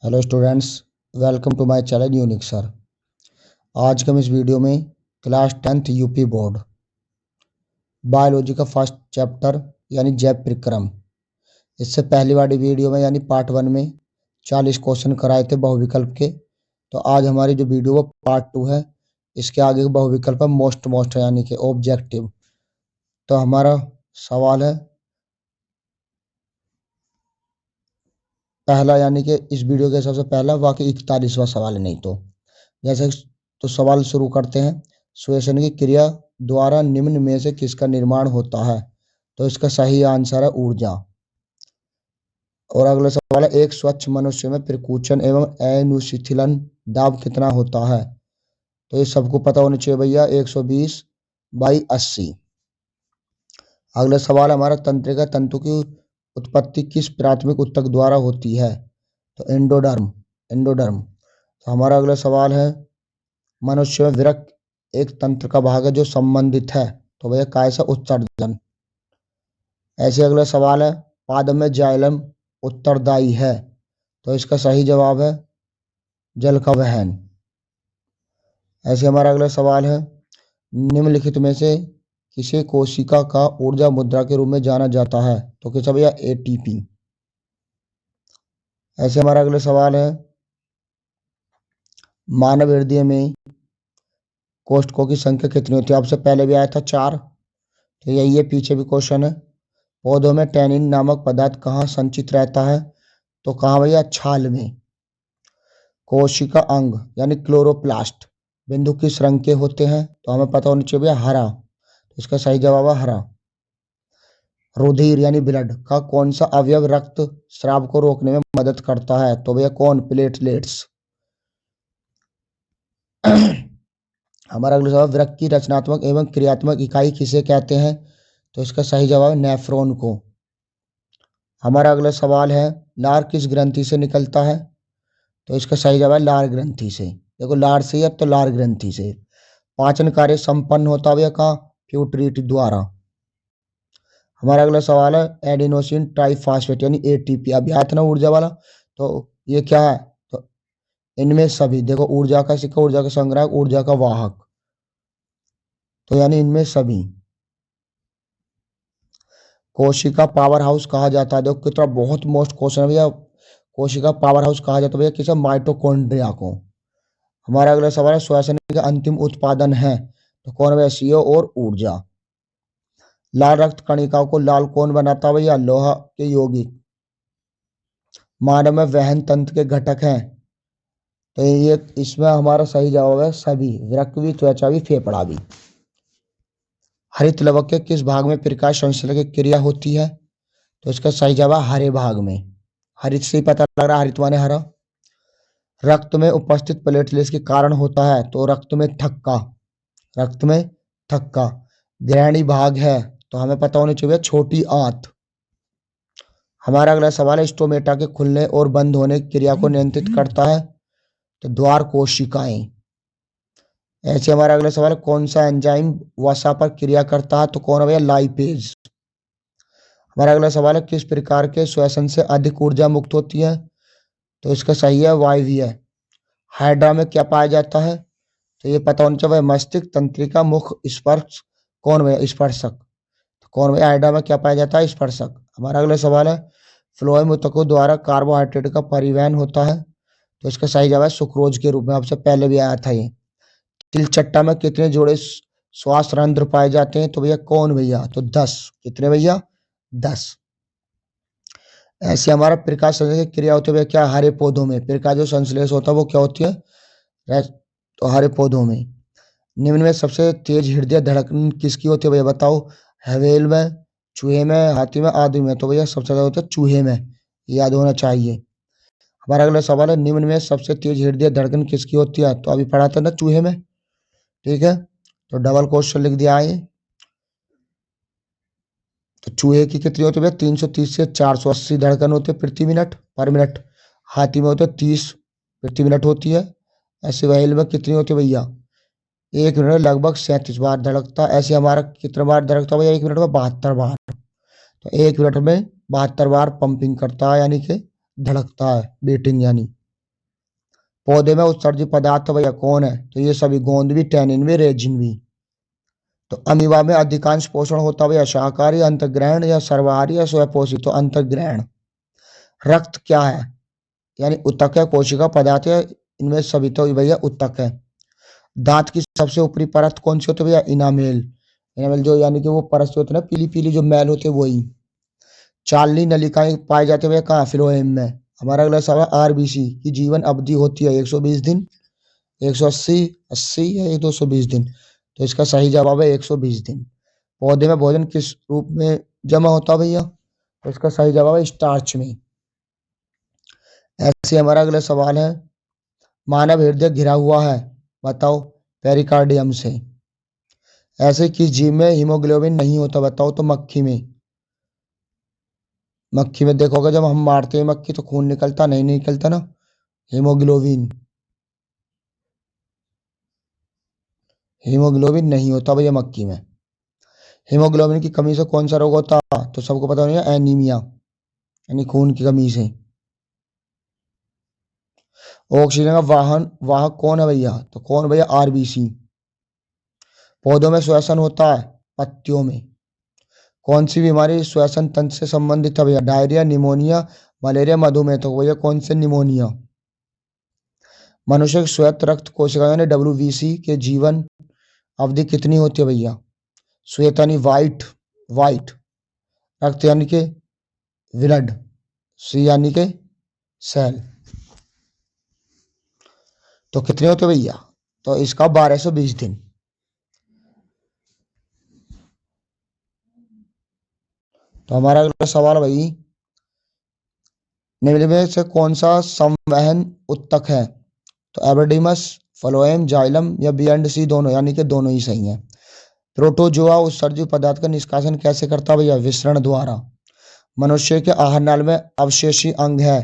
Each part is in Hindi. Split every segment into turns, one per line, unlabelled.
Hello students, welcome to my channel unique sir. आज के हम इस वीडियो में class 10th UP board biology का फर्स्ट चैप्टर यानी जैव प्रक्रम। इससे पहली वाली वीडियो में यानी पार्ट 1 में 40 क्वेश्चन कराए थे बहुविकल्प के। तो आज हमारी जो वीडियो वो पार्ट 2 है। इसके आगे बहुविकल्प है मोस्ट यानी कि ऑब्जेक्टिव। तो हमारा सवाल है पहला, यानी कि इस वीडियो के सबसे पहला वाकई 41वां सवाल है, नहीं तो जैसे तो सवाल शुरू करते हैं। श्वसन की क्रिया द्वारा निम्न में से किसका निर्माण होता है? तो इसका सही आंसर है ऊर्जा। और अगला सवाल है, एक स्वच्छ मनुष्य में प्रकुचन एवं अनुशीतलन दाब कितना होता है? तो ये सबको पता होना चाहिए भैया, 120/80। अगला सवाल हमारा, तंत्रिका तंतु की उत्पत्ति किस प्राथमिक ऊतक द्वारा होती है? तो एंडोडर्म। तो हमारा अगला सवाल है, मनुष्य में वृक्क एक तंत्र का भाग है जो संबंधित है। तो भैया काय से उत्सर्जन। ऐसे अगला सवाल है, पाद में जाइलम उत्तरदायी है। तो इसका सही जवाब है जल का वहन। ऐसे हमारा अगला सवाल है, निम्नलिखित में से किसे कोशिका का ऊर्जा मुद्रा के रूप में जाना जाता है? तो किसे भैया? एटीपी। ऐसे हमारा अगला सवाल है, मानव हृदय में कोष्ठकों की संख्या कितनी होती है? आपसे पहले भी आया था 4। तो यही है, पीछे भी क्वेश्चन है। पौधों में टैनिन नामक पदार्थ कहाँ संचित रहता है? तो कहाँ भैया? छाल में। कोशिका अंग यानी क्लोरोप्लास्ट बिंदु किस रंग के होते हैं? तो हमें पता होना चाहिए भैया, हरा। तो इसका सही जवाब है हरा। रुधिर यानी ब्लड का कौन सा अवयव रक्त स्राव को रोकने में मदद करता है? तो भैया कौन? प्लेटलेट्स। हमारा अगला सवाल, वृक्क की रचनात्मक एवं क्रियात्मक इकाई किसे कहते हैं? तो इसका सही जवाब है नेफ्रॉन को। हमारा अगला सवाल है, लार किस ग्रंथि से निकलता है? तो इसका सही जवाब है लार ग्रंथि से। देखो लार से है तो लार ग्रंथि से। पाचन कार्य संपन्न होता है कहाँ? प्यूटरीटी द्वारा। हमारा अगला सवाल है, एडिनोसिन ट्राइफॉस्फेट यानी एटीपी अभी आया था ना ऊर्जा वाला। तो ये क्या है? तो इनमें सभी, देखो ऊर्जा का सिक्का, ऊर्जा का संग्राहक, ऊर्जा का वाहक। तो यानी इनमें सभी। कोशिका पावर हाउस कहा जाता है। देखो कितना बहुत मोस्ट क्वेश्चन है भैया। कोशिका पावर हाउस कहा जाता है भैया किसे? माइटोकॉन्ड्रिया को। हमारा अगला सवाल है, श्वसन का अंतिम उत्पादन है। तो कौन भैया? सीओ और ऊर्जा। लाल रक्त कणिकाओं को लाल कौन बनाता है भैया? लोहा के यौगिक। मानव में वहन तंत्र के घटक हैं। तो ये इसमें हमारा सही जवाब है सभी, वृक्क भी, त्वचा भी, फेफड़ा भी। हरित लवक के किस भाग में प्रकाश संश्लेषण की क्रिया होती है? तो इसका सही जवाब हरे भाग में। हरित से ही पता लग रहा है, हरित माने हरा। रक्त में उपस्थित प्लेटलेट्स के कारण होता है। तो रक्त में थक्का, रक्त में थक्का। ग्रहणी भाग है तो हमें पता होनी चाहिए छोटी आंत। हमारा अगला सवाल है, स्टोमेटा के खुलने और बंद होने की क्रिया को नियंत्रित करता है। तो द्वार कोशिकाएं। ऐसे हमारा अगला सवाल है, कौन सा एंजाइम वसा पर क्रिया करता है? तो कौन है भैया? लाइपेज। हमारा अगला सवाल है, किस प्रकार के श्वसन से अधिक ऊर्जा मुक्त होती है? तो इसका सही है वायवीय। हाइड्रा में क्या पाया जाता है? तो ये पता होना चाहिए, मस्तिष्क तंत्रिका मुख स्पर्श कौन भैया? स्पर्शक। तो कौन भैया? हाइड्रा में क्या पाया जाता है? स्पर्शक। हमारा अगला सवाल है, फ्लोएम ऊतकों द्वारा कार्बोहाइड्रेट का परिवहन होता है। तो इसका सही जवाब है सुक्रोज के रूप में। आपसे पहले भी आया था ये। तिलचट्टा में कितने जोड़े श्वास रंध्र पाए जाते हैं? तो भैया कौन भैया? तो 10। कितने भैया? 10। ऐसे हमारा प्रकाश संश्लेषण की क्रिया होती है भैया क्या? हरे पौधों में प्रकाश जो संश्लेष होता है वो क्या होती है? तो हरे पौधों में। निम्न में सबसे तेज हृदय धड़कन किसकी होती है भैया? बताओ। हवेल में, चूहे में, हाथी में, आदमी में? तो भैया सबसे ज्यादा होता है चूहे में, याद होना चाहिए। हमारा अगला सवाल है, निम्न में सबसे तेज हृदय धड़कन किसकी होती है? तो अभी पढ़ा था ना चूहे में, ठीक है। तो डबल क्वेश्चन लिख दिया है। तो चूहे की कितनी होती है भैया? 330 से 480 धड़कन होती है प्रति मिनट, पर मिनट। हाथी में होते 30 प्रति मिनट होती है। ऐसे व्हेल में कितनी होती है भैया? 1 मिनट में लगभग 37 बार धड़कता है। ऐसे हमारा कितने बार धड़कता है भैया? 1 मिनट में 72 बार। तो 1 मिनट में 72 बार पंपिंग करता है, यानी कि धड़कता है, बीटिंग यानी। पौधे में उत्सर्जित पदार्थ भैया कौन है, तो ये सभी, गोंद भी, टैनिन भी, रेजिन भी। तो अमीबा में अधिकांश पोषण होता है भैया शाकाहारी, अंतर्ग्रहण या सर्वाहारी या स्वयंपोषी, तो अंतर्ग्रहण। रक्त क्या है, यानी ऊतक है, कोशिका पदार्थ है, इनमें सभी तो भैया ऊतक है। दांत की सबसे ऊपरी परत कौन सी होती है भैया, इनामेल। इनामेल जो यानी कि वो परत से होती है ना, पीली पीली जो मैल होती है वही। चालनी नलिकाएं पाए जाते हुए कहाँ, फिलोएम में। हमारा अगला सवाल, आरबीसी की जीवन अवधि होती है 120 दिन, 180, 80 या 220 दिन, तो इसका सही जवाब है 120 दिन। पौधे में भोजन किस रूप में जमा होता है भैया, तो इसका सही जवाब है स्टार्च में। ऐसे हमारा अगला सवाल है, मानव हृदय घिरा हुआ है, बताओ, पेरिकार्डियम से। ऐसे किस जीव में हीमोग्लोबिन नहीं होता, बताओ, तो मक्खी में। मक्खी में देखोगे जब हम मारते हैं मक्खी तो खून निकलता नहीं, निकलता ना, हीमोग्लोबिन। हीमोग्लोबिन नहीं होता भैया मक्खी में। हीमोग्लोबिन की कमी से कौन सा रोग होता, तो सबको पता होना चाहिए, एनीमिया, यानी खून की कमी से। ऑक्सीजन का वाहक कौन है भैया, तो कौन भैया, आरबीसी। पौधों में श्वसन होता है, पत्तियों में। कौन सी बीमारी श्वसन तंत्र से संबंधित है भैया, डायरिया, निमोनिया, मलेरिया, मधुमेह, तो भैया कौन से, निमोनिया। मनुष्य की श्वेत रक्त कोशिका यानी डब्ल्यूबीसी के जीवन अवधि कितनी होती है भैया, श्वेत यानी वाइट, वाइट, रक्त यानी के ब्लड, सी यानी के सेल, तो कितने होते भैया, तो इसका 1220 दिन। तो हमारा अगला सवाल भाई, निम्न में से कौन सा संवहन उत्तक है, तो एबरडीमस, फ्लोएम, जाइलम या बी एंड सी दोनों, यानी कि दोनों ही सही हैं। प्रोटोजोआ उत्सर्जित पदार्थ का निष्कासन कैसे करता भैया, विसरण द्वारा। मनुष्य के आहार नाल में अवशेषी अंग है,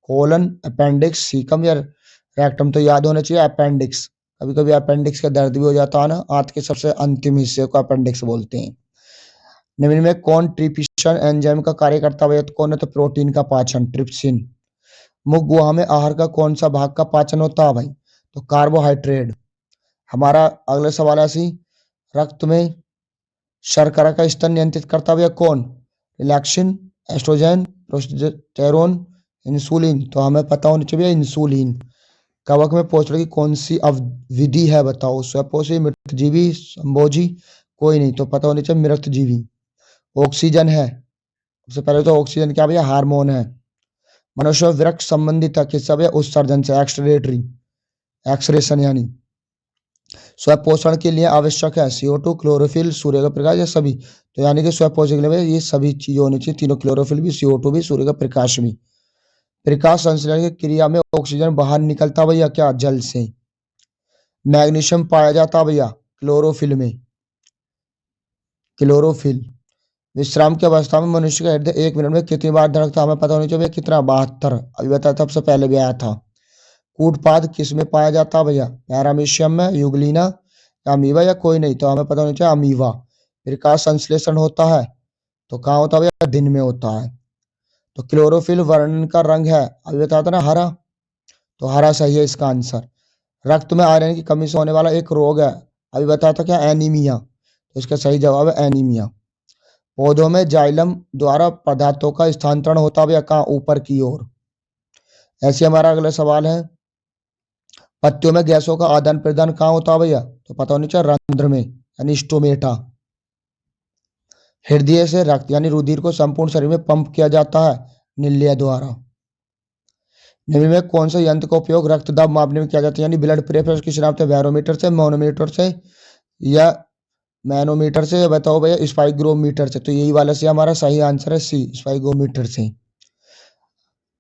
कोलन, अपेंडिक्स, सीकम या रेक्टम, तो याद होना चाहिए अपेंडिक्स। कभी कभी अपेंडिक्स का दर्द भी हो जाता है ना, आंत के सबसे अंतिम हिस्से को अपेंडिक्स बोलते हैं। निम्न में कौन ट्रिप्सिन एंजाइम का कार्य करता है, तो कौन है, तो प्रोटीन का पाचन, ट्रिप्सिन। मुख गुहा में आहार का कौन सा भाग का पाचन होता है भाई, तो कार्बोहाइड्रेट। हमारा अगला सवाल है ऐसी, रक्त में शर्करा का स्तर नियंत्रित करता है कौन, रिलैक्सिन, एस्ट्रोजन, प्रोजेस्टेरोन, इंसुलिन, तो हमें पता होनी चाहिए इंसुलिन। कवक में पोषण की कौन सी विधि है, बताओ, स्वपोषी, मृतजीवी, संभोजी, कोई नहीं, तो पता होनी चाहिए मृतजीवी। ऑक्सीजन है, सबसे पहले तो ऑक्सीजन क्या भैया, हार्मोन है। मनुष्य वृक्ष संबंधित है किससे भैया, उत्सर्जन से, एक्सक्रेटरी, एक्सक्रेशन यानी। स्वपोषण के लिए आवश्यक है CO2, क्लोरोफिल, सूर्य का प्रकाश, या सभी, तो यानी कि स्वपोषण के लिए ये सभी चीजें होनी चाहिए, तीनों, क्लोरोफिल भी, CO2 भी, सूर्य का प्रकाश भी। प्रकाश संश्लेषण की क्रिया में ऑक्सीजन बाहर निकलता भैया क्या, जल से। मैग्नीशियम पाया जाता भैया क्लोरोफिल में, क्लोरोफिल। विश्राम की अवस्था में मनुष्य का हृदय 1 मिनट में कितनी बार धड़कता, हमें पता होनी चाहिए कितना, 72, अभी बताया सबसे पहले भी आया था। कूटपाद किस में पाया जाता है भैया, पैरामीशियम में, यूग्लिना, अमीबा, या कोई नहीं, तो हमें पता होना चाहिए अमीबा। प्रकाश संश्लेषण होता है तो कहाँ होता है भैया, दिन में होता है। तो क्लोरोफिल वर्णन का रंग है, अभी बताया था ना, हरा, तो हरा सही है इसका आंसर। रक्त में आयरन की कमी से होने वाला एक रोग है, अभी बताया था क्या, एनीमिया, तो इसका सही जवाब है एनीमिया। पौधों में जाइलम द्वारा पदार्थों का स्थानांतरण होता है भैया कहाँ, ऊपर की ओर। ऐसे हमारा अगला सवाल है, पत्तियों में गैसों का आदान प्रदान कहाँ होता है भैया, तो पता होनी चाहिए रंध्र में, यानी स्टोमेटा। हृदय से रक्त यानी रुधिर को संपूर्ण शरीर में पंप किया जाता है, निल्य द्वारा। निम्न में कौन सा यंत्र का उपयोग रक्त दाब मापने में किया जाता है, यानी ब्लड प्रेशर किस नाम से, बैरोमीटर से, मैनोमीटर से, या मैनोमीटर से, बताओ भैया, स्पाइग्रोमीटर से, तो यही वाला से हमारा सही आंसर है सी, स्पाइग्रोमीटर से।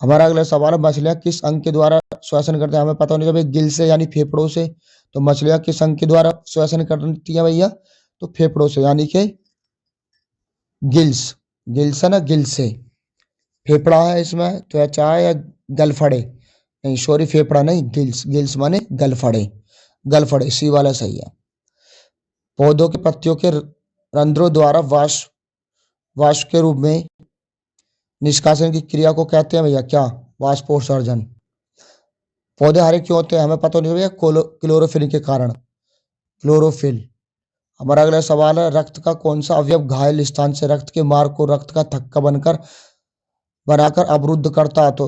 हमारा अगला सवाल है, मछलियां किस अंग के द्वारा श्वसन करते हैं, हमें पता होना चाहिए गिल से, यानी फेफड़ों से। तो मछलियां किस अंग के द्वारा श्वसन करती है भैया, तो फेफड़ों से, यानी कि गिल्स, गिल्स है ना, गिल से। फेफड़ा है इसमें, त्वचा है या गलफड़े, नहीं सॉरी, फेफड़ा नहीं, गिल्स, गिल्स माने गलफड़े, गलफड़े, सी वाला सही है। पौधों के पत्तियों के रंध्रों द्वारा वाष्प, वाष्प के रूप में निष्कासन की क्रिया को कहते हैं भैया क्या, वाष्पोत्सर्जन। पौधे हरे क्यों होते हैं? हमें पता नहीं भैया, क्लोरोफिल के कारण। क्लोरोफिल। हमारा अगला सवाल है, रक्त का कौन सा अवयव घायल स्थान से रक्त के मार्ग को रक्त का थक्का बनाकर अवरुद्ध करता है? तो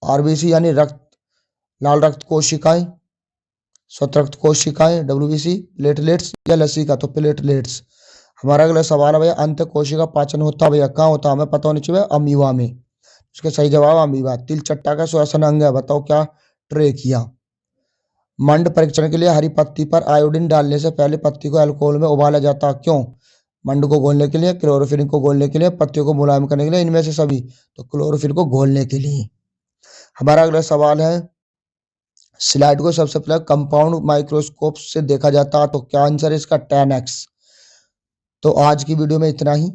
आरबीसी यानी रक्त, लाल रक्त कोशिकाएं, श्वेत रक्त कोशिकाएं, डब्ल्यूबीसी, प्लेटलेट्स या लसीका? तो प्लेटलेट्स। हमारा अगला सवाल है भैया, अंत कोशिका पाचन होता है भैया कहाँ होता है? हमें पता होनी चाहिए अमीबा में। इसका सही जवाब अमीबा। तिलचट्टा का श्वसन अंग है, बताओ क्या? ट्रेकिया। मंड परीक्षण के लिए हरी पत्ती पर आयोडीन डालने से पहले पत्ती को अल्कोहल में उबाला जाता, क्यों? मंड को घोलने के लिए, क्लोरोफिल को घोलने के लिए, पत्तियों को मुलायम करने के लिए, इनमें से सभी? तो क्लोरोफिल को घोलने के लिए। हमारा अगला सवाल है, स्लाइड को सबसे पहले कंपाउंड माइक्रोस्कोप से देखा जाता, तो क्या आंसर है इसका? 10x। तो आज की वीडियो में इतना ही।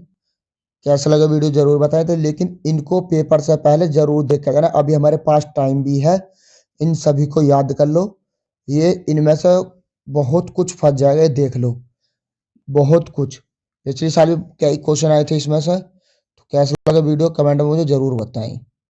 कैसा लगा वीडियो जरूर बताएं, तो लेकिन इनको पेपर से पहले जरूर देखा जाना। अभी हमारे पास टाइम भी है, इन सभी को याद कर लो। ये इनमें से बहुत कुछ फंस जाएगा, ये देख लो, बहुत कुछ। पिछले साल भी कई क्वेश्चन आए थे इसमें से। तो कैसा लगा वीडियो कमेंट में मुझे जरूर बताएं।